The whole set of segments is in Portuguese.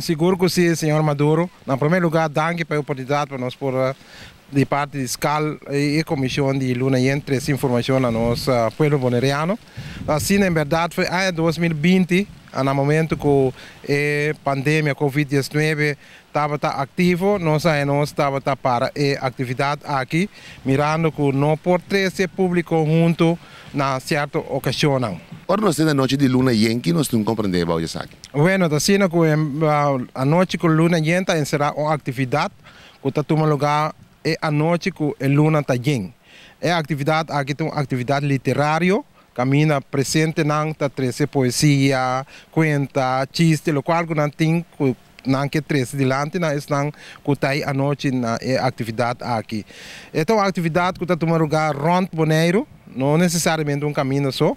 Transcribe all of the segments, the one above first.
Seguro que sim, senhor Maduro. Na primeiro lugar, danke pela oportunidade para nós por de parte de SCAL e Comissão de Luna entre essa informação a nós, povo boneriano. Assim, na verdade, foi em 2020, no momento que a pandemia Covid-19 estava ativo, nós estava para a atividade aqui, mirando que não pode ser público junto na certa ocasião. Ora, nós temos a noite de luna yenki, nós não compreendemos o que é. Bueno, assim que a noite com luna yenta será uma atividade que está tomando lugar a noite que a luna está yen. É a atividade aqui tem uma atividade literária, caminha presente não tá trazer poesia, conta, chiste, o qual que não tem não que trazer dilante não estão que tá a noite na atividade aqui. Então a atividade que está tomando lugar rond Bonaire, não necessariamente um caminho só.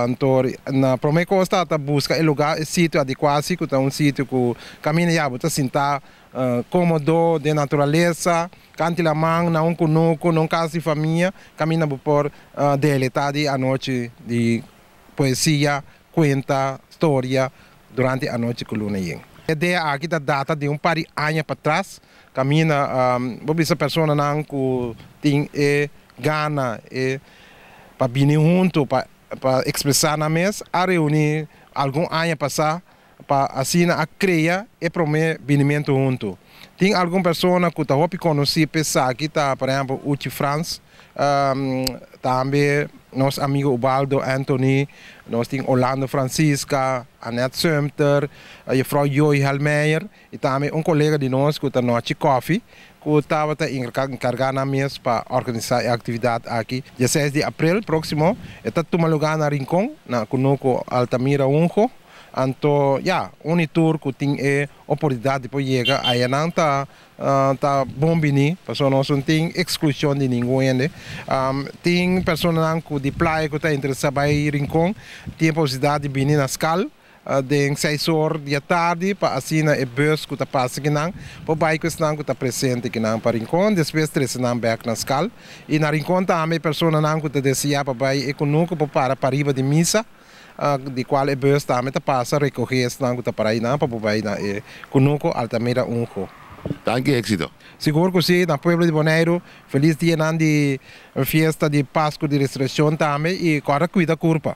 Então, na primeira coisa, está busca o lugar, o sítio adequado, que é um sítio que caminha já, está sentar cômodo, de natureza, cante a mão, não conosco, não casa de família, caminha por deleitar a noite de poesia, conta, história, durante a noite que luna yen. A ideia aqui da data de par de anos para trás, caminha, essa pessoa não que tem gana para vir junto, para expressar na mesa, a reunir algum ano passar para assim a criar e promover vinimento junto. Tem alguma pessoa que está conhecer pensar aqui está, por exemplo, Uchi Franz, também nosso amigo Ubaldo Anthony, nós temos Orlando Francisca, Annette Sumter, a Frau Joy Halmeyer e também colega de nós que está Noite Coffee, que estava encarregado na mesa para organizar a atividade aqui. Dia 6 de abril, próximo, está tomando lugar na Rincón, na Conoco Altamira Unjo. Então, tour que tem a oportunidade de chegar, aí não está bom bem, porque nós não tem exclusão de ninguém. Tem pessoas que de praia que está interessada em Rincón, tem a possibilidade de vir na escala, de 6 horas da tarde, para assim a bus que está passando aqui, para o bairro que está presente aqui para Rincón, depois três na back na escala. E na Rincón também pessoas que está desejando para o bairro econômico para arriba de missa, de qual a bus também passa a recorrer esse nango para aí para o bairro Conoco Altamira Unjo. Tanque éxito. Seguro que sim, na Pueblo de Bonaire, feliz dia de festa de Páscoa de Resurreição também e agora cuida curva.